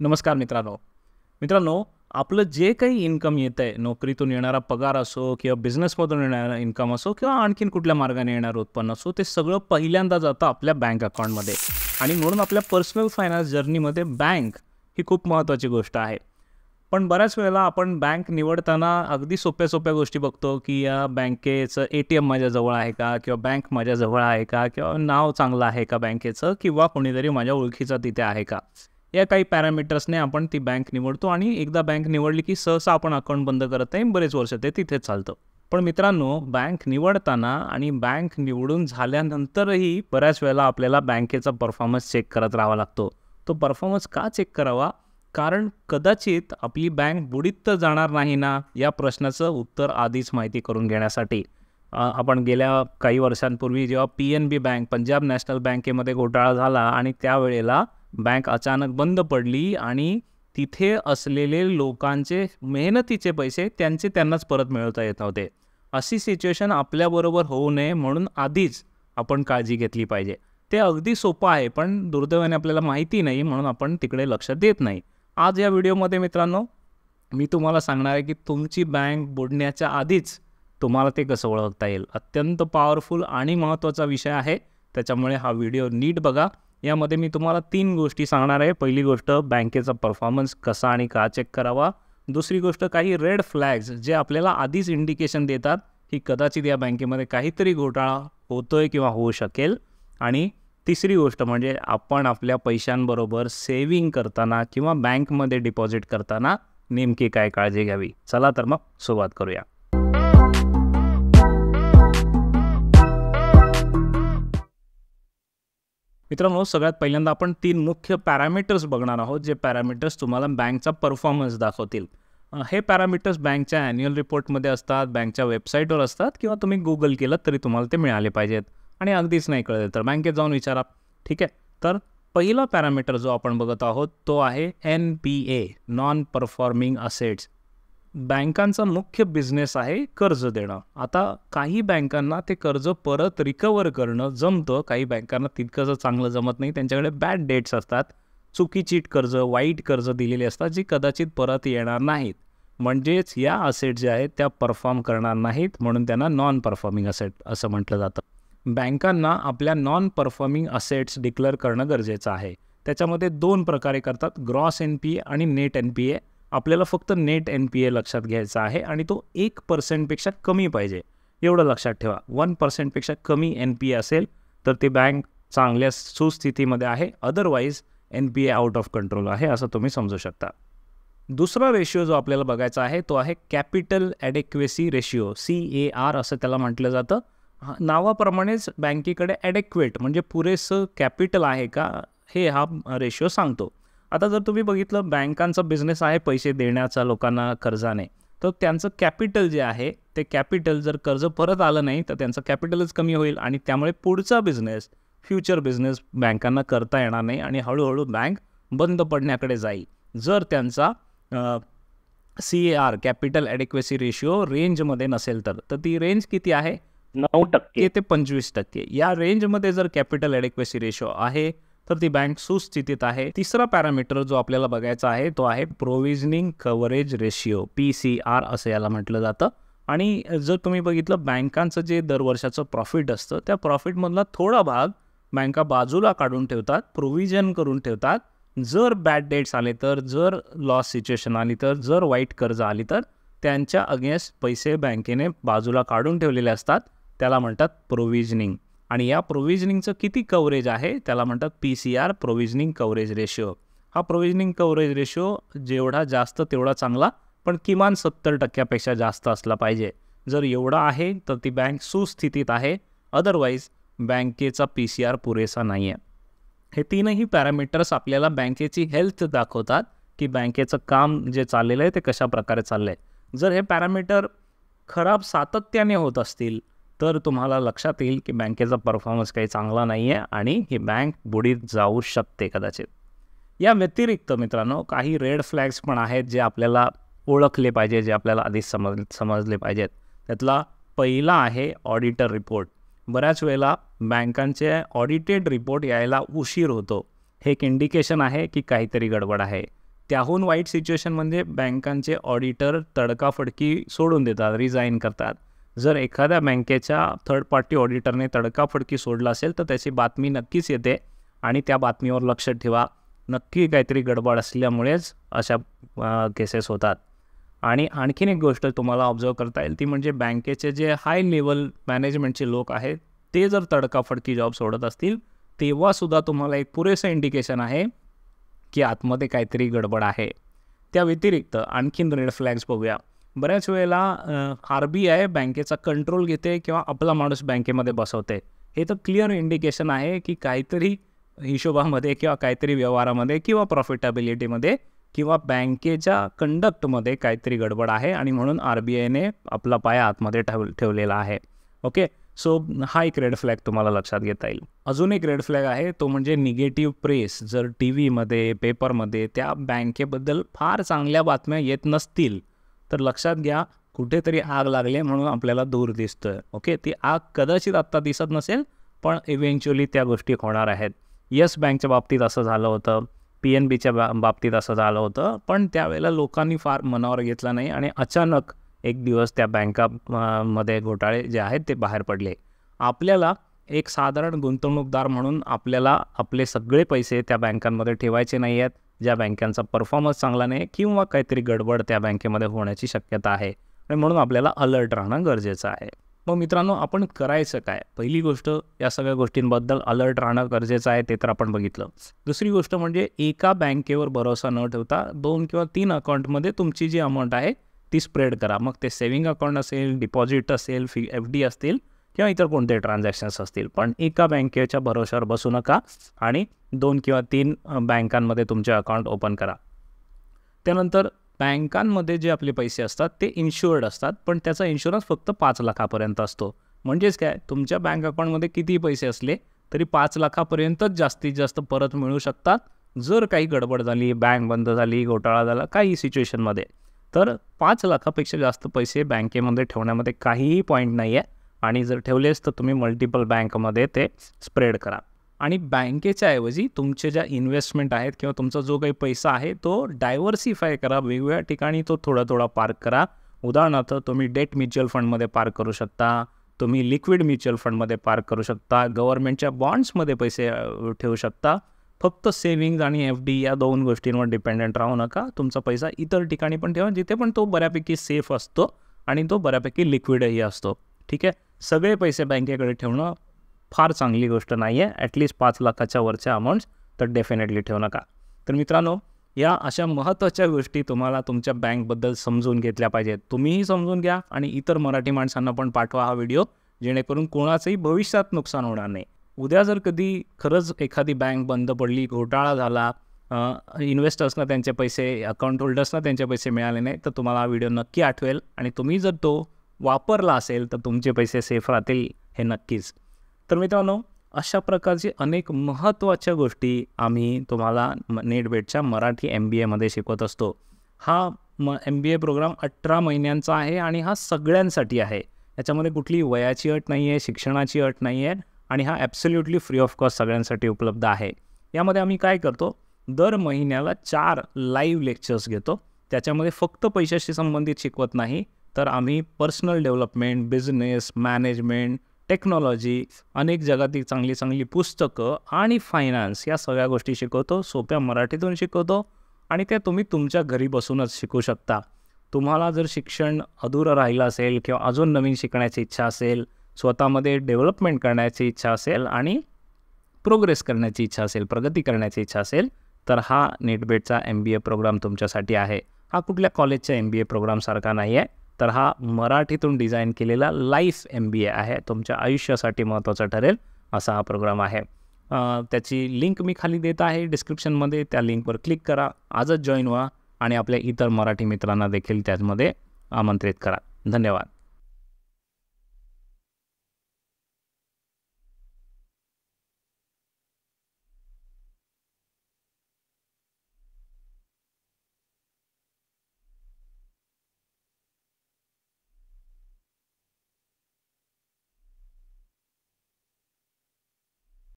नमस्कार मित्रांनो. मित्रांनो, आपलं जे काही इन्कम येतंय, नोकरीतून येणारा पगार असो किंवा बिझनेसमधून येणारा इन्कम असो किंवा आणखीन कुठल्या मार्गाने येणारं उत्पन्न असो, ते सगळं पहिल्यांदा जातं आपल्या बँक अकाउंटमध्ये. आणि म्हणून आपल्या पर्सनल फायनान्स जर्नीमध्ये बँक ही खूप महत्त्वाची गोष्ट आहे. पण बऱ्याच वेळेला आपण बँक निवडताना अगदी सोप्या गोष्टी बघतो, की या बँकेचं ATM माझ्याजवळ आहे का? किंवा बँक माझ्याजवळ आहे का? किंवा नाव चांगलं आहे का बँकेचं? किंवा कोणीतरी माझ्या ओळखीचा तिथे आहे का? या काही पॅरामीटर्सने आपण ती बँक निवडतो आणि एकदा बँक निवडली की सहसा आपण अकाउंट बंद करत नाही, बरेच वर्ष ते तिथेच चालतं. पण मित्रांनो, बँक निवडताना आणि बँक निवडून झाल्यानंतरही बऱ्याच वेळेला आपल्याला बँकेचा परफॉर्मन्स चेक करत राहावा लागतो. तो परफॉर्मन्स का चेक करावा? कारण कदाचित आपली बँक बुडीत तर जाणार नाही ना, या प्रश्नाचं उत्तर आधीच माहिती करून घेण्यासाठी आपण गेल्या काही वर्षांपूर्वी जेव्हा PNB बँक, पंजाब नॅशनल बँकेमध्ये घोटाळा झाला आणि त्यावेळेला बँक अचानक बंद पडली आणि तिथे असलेले लोकांचे मेहनतीचे पैसे त्यांनाच परत मिळवता येत नव्हते. अशी सिच्युएशन आपल्याबरोबर होऊ नये म्हणून आधीच आपण काळजी घेतली पाहिजे. ते अगदी सोपं आहे, पण दुर्दैवाने आपल्याला माहिती नाही म्हणून आपण तिकडे लक्ष देत नाही. आज या व्हिडिओमध्ये मित्रांनो, मी तुम्हाला सांगणार आहे की तुमची बँक बुडण्याच्या आधीच तुम्हाला ते कसं ओळखता येईल. अत्यंत पॉवरफुल आणि महत्त्वाचा विषय आहे, त्याच्यामुळे हा व्हिडिओ नीट बघा. यामध्ये मी तुम्हाला 3 गोष्टी सांगणार आहे. पहिली गोष्ट, बँकेचा परफॉर्मन्स कसा आणि का चेक करावा. दुसरी गोष्ट, काही रेड फ्लॅग्स जे आपल्याला आधीच इंडिकेशन देतात की कदाचित या बँकेमध्ये काहीतरी घोटाळा होतोय किंवा होऊ शकेल. आणि तिसरी गोष्ट म्हणजे आपण आपल्या पैशांबरोबर सेव्हिंग करताना किंवा बँकमध्ये डिपॉझिट करताना नेमकी काय काळजी घ्यावी. चला तर मग सुरुवात करूया. मित्रांनो, सगळ्यात पहिल्यांदा आपण 3 मुख्य पॅरामीटर्स बघणार आहोत, जे पॅरामीटर्स तुम्हाला बँकचा परफॉर्मन्स दाखवतील. हे पॅरामीटर्स बँकच्या ॲन्युअल रिपोर्टमध्ये असतात, बँकच्या वेबसाईटवर असतात किंवा तुम्ही गुगल केलं तरी तुम्हाला ते मिळाले पाहिजेत. आणि अगदीच नाही कळलं तर बँकेत जाऊन विचारा. ठीक आहे. तर पहिला पॅरामीटर जो आपण बघत आहोत तो आहे NPA, नॉन परफॉर्मिंग असेट्स. बँकांचा मुख्य बिझनेस आहे कर्ज देणं. आता काही बँकांना ते कर्ज परत रिकवर करणं जमतं, काही बँकांना तितकंसं चांगलं जमत नाही. त्यांच्याकडे बॅड डेट्स असतात, चुकीची कर्ज, वाईट कर्ज दिलेली असतात, जी कदाचित परत येणार नाहीत. म्हणजेच या असेट जे आहेत त्या परफॉर्म करणार नाहीत, म्हणून त्यांना नॉन परफॉर्मिंग असेट असं म्हटलं जातं. बँकांना आपल्या नॉन परफॉर्मिंग असेट्स डिक्लेअर करणं गरजेचं आहे. त्याच्यामध्ये 2 प्रकारे करतात, ग्रॉस NPA आणि नेट NPA. आपल्याला फक्त नेट NPA लक्षात घ्यायचा आहे आणि तो 1% कमी पाहिजे, एवढं लक्षात ठेवा. 1% कमी NPA असेल तर ती बँक चांगल्या सुस्थितीमध्ये आहे, otherwise NPA out of control आहे असं तुम्ही समजू शकता. दुसरा रेशिओ जो आपल्याला बघायचा आहे तो आहे कॅपिटल ॲडेक्वेसी रेशिओ, CAR असं त्याला म्हटलं जातं. नावाप्रमाणेच बँकेकडे ॲडेक्वेट म्हणजे पुरेसं कॅपिटल आहे का हे हा रेशिओ सांगतो. आता जर तुम्ही बघितलं, बँकांचा बिझनेस आहे पैसे देण्याचा लोकांना कर्जाने, तर त्यांचं कॅपिटल जे आहे ते कॅपिटल जर कर्ज परत आलं नाही तर त्यांचं कॅपिटलच कमी होईल आणि त्यामुळे पुढचा बिझनेस, फ्युचर बिझनेस बँकांना करता येणार नाही आणि हळूहळू बँक बंद पडण्याकडे जाईल. जर त्यांचा CAR, कॅपिटल ॲडेक्वेसी रेशिओ रेंजमध्ये नसेल तर ती रेंज किती आहे? 9% ते 25%. या रेंजमध्ये जर कॅपिटल ॲडेक्वेसी रेशिओ आहे तर ती बँक सुस्थितीत आहे. तिसरा पॅरामीटर जो आपल्याला बघायचा आहे तो आहे प्रोव्हिजनिंग कव्हरेज रेशिओ, PCR असं याला म्हटलं जातं. आणि जर तुम्ही बघितलं, बँकांचं जे दरवर्षाचं प्रॉफिट असतं त्या प्रॉफिटमधला थोडा भाग बँका बाजूला काढून ठेवतात, प्रोव्हिजन करून ठेवतात. जर बॅड डेट्स आले तर, जर लॉस सिच्युएशन आली तर, जर वाईट कर्ज आली तर त्यांच्या अगेन्स्ट पैसे बँकेने बाजूला काढून ठेवलेले असतात. त्याला म्हणतात प्रोव्हिजनिंग. आणि या प्रोव्हिजनिंगचं किती कव्हरेज आहे त्याला म्हणतात PCR, प्रोव्हिजनिंग कव्हरेज रेशिओ. हा प्रोव्हिजनिंग कव्हरेज रेशिओ जेवढा जास्त तेवढा चांगला, पण किमान 70% जास्त असला पाहिजे. जर एवढा आहे तर ती बँक सुस्थितीत आहे, अदरवाईज बँकेचा PCR पुरेसा नाही आहे. हे 3ही पॅरामीटर्स आपल्याला बँकेची हेल्थ दाखवतात की बँकेचं काम जे चाललेलं आहे ते कशा प्रकारे चाललं आहे. जर हे पॅरामीटर खराब सातत्याने होत असतील तर तुम्हाला लक्षात येईल की बँकेचा परफॉर्मन्स काही चांगला नाही आहे आणि ही बँक बुडीत जाऊ शकते कदाचित. या व्यतिरिक्त मित्रांनो, काही रेड फ्लॅग्स पण आहेत जे आपल्याला ओळखले पाहिजे, जे आपल्याला आधीच समजले पाहिजेत. त्यातला पहिला आहे ऑडिटर रिपोर्ट. बऱ्याच वेळेला बँकांचे ऑडिटेड रिपोर्ट यायला उशीर होतो. हे एक इंडिकेशन आहे की काहीतरी गडबड आहे. त्याहून वाईट सिच्युएशन म्हणजे बँकांचे ऑडिटर तडकाफडकी सोडून देतात, रिझाईन करतात. जर एखाद्या बँकेच्या थर्ड पार्टी ऑडिटरने तडकाफडकी सोडला असेल तर त्याची बातमी नक्कीच येते आणि त्या बातमीवर लक्ष ठेवा. नक्की काहीतरी गडबड असल्यामुळेच अशा केसेस होतात. आणि आणखीन एक गोष्ट तुम्हाला ऑब्झर्व करता येईल ती म्हणजे बँकेचे जे हाय लेवल मॅनेजमेंटचे लोक आहेत ते जर तडकाफडकी जॉब सोडत असतील तेव्हासुद्धा तुम्हाला एक पुरेसं इंडिकेशन आहे की आतमध्ये काहीतरी गडबड आहे. त्या व्यतिरिक्त आणखीन रेड फ्लॅग्स बघूया. बऱ्याच वेळेला RBI बँकेचा कंट्रोल घेते किंवा आपला माणूस बँकेमध्ये बसवते. हे तर क्लिअर इंडिकेशन आहे की काहीतरी हिशोबामध्ये किंवा काहीतरी व्यवहारामध्ये किंवा प्रॉफिटेबिलिटीमध्ये किंवा बँकेच्या कंडक्टमध्ये काहीतरी गडबड आहे आणि म्हणून RBIने आपला पाया आतमध्ये ठेवलेला आहे. ओके, सो हा एक रेड फ्लॅग तुम्हाला लक्षात घेता येईल. अजून एक रेड फ्लॅग आहे तो म्हणजे निगेटिव्ह प्रेस. जर TV मध्ये पेपरमध्ये त्या बँकेबद्दल फार चांगल्या बातम्या येत नसतील तर लक्षात घ्या कुठेतरी आग लागली म्हणून आपल्याला दूर दिसतोय. ओके, ती आग कदाचित आत्ता दिसत नसेल पण इव्हेंच्युअली त्या गोष्टी होणार आहेत. येस बँकच्या बाबतीत असं झालं होतं, PNBच्या बाबतीत असं झालं होतं, पण त्यावेळेला लोकांनी फार मनावर घेतला नाही आणि अचानक एक दिवस त्या बँकामध्ये घोटाळे जे आहेत ते बाहेर पडले. आपल्याला एक साधारण गुंतवणूकदार म्हणून आपल्याला आपले सगळे पैसे त्या बँकांमध्ये ठेवायचे नाही आहेत ज्या बँकांचा परफॉर्मन्स चांगला नाही किंवा काहीतरी गडबड त्या बँकेमध्ये होण्याची शक्यता आहे आणि म्हणून आपल्याला अलर्ट राहणं गरजेचं आहे. मग मित्रांनो, आपण करायचं काय? पहिली गोष्ट, या सगळ्या गोष्टींबद्दल अलर्ट राहणं गरजेचं आहे ते तर आपण बघितलं. दुसरी गोष्ट म्हणजे एका बँकेवर भरोसा न ठेवता 2 किंवा 3 अकाउंटमध्ये तुमची जी अमाऊंट आहे ती स्प्रेड करा. मग ते सेव्हिंग अकाउंट असेल, डिपॉझिट असेल, FD असतील किंवा इतर कोणते ट्रान्झॅक्शन्स असतील, पण एका बँकेच्या भरोश्यावर बसू नका आणि 2 किंवा 3 बँकांमध्ये तुमचे अकाउंट ओपन करा. त्यानंतर बँकांमध्ये जे आपले पैसे असतात ते इन्शुअर्ड असतात, पण त्याचा इन्शुरन्स फक्त 5 लाखापर्यंत असतो. म्हणजेच काय, तुमच्या बँक अकाउंटमध्ये किती पैसे असले तरी 5 लाखापर्यंतच जास्तीत जास्त परत मिळू शकतात. जर काही गडबड झाली, बँक बंद झाली, घोटाळा झाला, काही सिच्युएशनमध्ये, तर 5 लाखापेक्षा जास्त पैसे बँकेमध्ये ठेवण्यामध्ये काहीही पॉईंट नाही आहे. आणि जर ठेवलेच तर तुम्ही मल्टिपल बँकमध्ये ते स्प्रेड करा. आणि बँकेच्या ऐवजी तुमचे ज्या इन्व्हेस्टमेंट आहेत किंवा तुमचा जो काही पैसा आहे तो डायव्हर्सिफाय करा. वेगवेगळ्या ठिकाणी तो थोडा थोडा पार्क करा. उदाहरणार्थ तुम्ही डेट म्युच्युअल फंडमध्ये पार्क करू शकता, तुम्ही लिक्विड म्युच्युअल फंडमध्ये पार्क करू शकता, गव्हर्नमेंटच्या बॉन्ड्समध्ये पैसे ठेवू शकता. फक्त सेव्हिंग्ज आणि FD या 2 गोष्टींवर डिपेंडंट राहू नका. तुमचा पैसा इतर ठिकाणी पण ठेवा जिथे पण तो बऱ्यापैकी सेफ असतो आणि तो बऱ्यापैकी लिक्विडही असतो. ठीक आहे, सगळे पैसे बँकेकडे ठेवणं फार चांगली गोष्ट नाही आहे. ॲटलिस्ट 5 लाखाच्या वरच्या अमाऊंट्स तर डेफिनेटली ठेवू नका. तर मित्रांनो, या अशा महत्त्वाच्या गोष्टी तुम्हाला तुमच्या बँकबद्दल समजून घेतल्या पाहिजेत. तुम्हीही समजून घ्या आणि इतर मराठी माणसांना पण पाठवा हा व्हिडिओ, जेणेकरून कोणाचंही भविष्यात नुकसान होणार नाही. उद्या जर कधी खरंच एखादी बँक बंद पडली, घोटाळा झाला, इन्व्हेस्टर्सना त्यांचे पैसे, अकाउंट होल्डर्सना त्यांचे पैसे मिळाले नाही, तर तुम्हाला हा व्हिडिओ नक्की आठवेल आणि तुम्ही जर तो वापरला असेल तर तुमचे पैसे सेफ राहतील हे नक्कीच. तर मित्रांनो, अशा प्रकारची अनेक महत्त्वाच्या गोष्टी आम्ही तुम्हाला नेटबेटच्या मराठी MBAमध्ये शिकवत असतो. हा MBA प्रोग्राम 18 महिन्यांचा आहे आणि हा सगळ्यांसाठी आहे. याच्यामध्ये कुठली वयाची अट नाही आहे, शिक्षणाची अट नाही आहे आणि हा ॲब्सोल्युटली फ्री ऑफ कॉस्ट सगळ्यांसाठी उपलब्ध आहे. यामध्ये आम्ही काय करतो, दर महिन्याला 4 लाईव्ह लेक्चर्स घेतो. त्याच्यामध्ये फक्त पैशाशी संबंधित शिकवत नाही, तर आम्ही personal development, business, management, technology, अनेक जगातील चांगली चांगली पुस्तकं आणि फायनान्स या सगळ्या गोष्टी शिकवतो. सोप्या मराठीतून शिकवतो आणि त्या तुम्ही तुमच्या घरी बसूनच शिकू शकता. तुम्हाला जर शिक्षण अधुरं राहिलं असेल किंवा अजून नवीन शिकण्याची इच्छा असेल, स्वतःमध्ये डेव्हलपमेंट करण्याची इच्छा असेल आणि प्रोग्रेस करण्याची इच्छा असेल, प्रगती करण्याची इच्छा असेल, तर हा नेटबेटचा MBA प्रोग्राम तुमच्यासाठी आहे. हा कुठल्या कॉलेजच्या MBA प्रोग्रामसारखा नाही आहे, तर हा मराठीतून डिझाईन केलेला लाईफ MBA आहे. तुमच्या आयुष्यासाठी महत्त्वाचा ठरेल असा हा प्रोग्राम आहे. त्याची लिंक मी खाली देत आहे डिस्क्रिप्शनमध्ये. त्या लिंकवर क्लिक करा, आजच जॉईन व्हा आणि आपल्या इतर मराठी मित्रांना देखील त्यामध्ये आमंत्रित करा. धन्यवाद.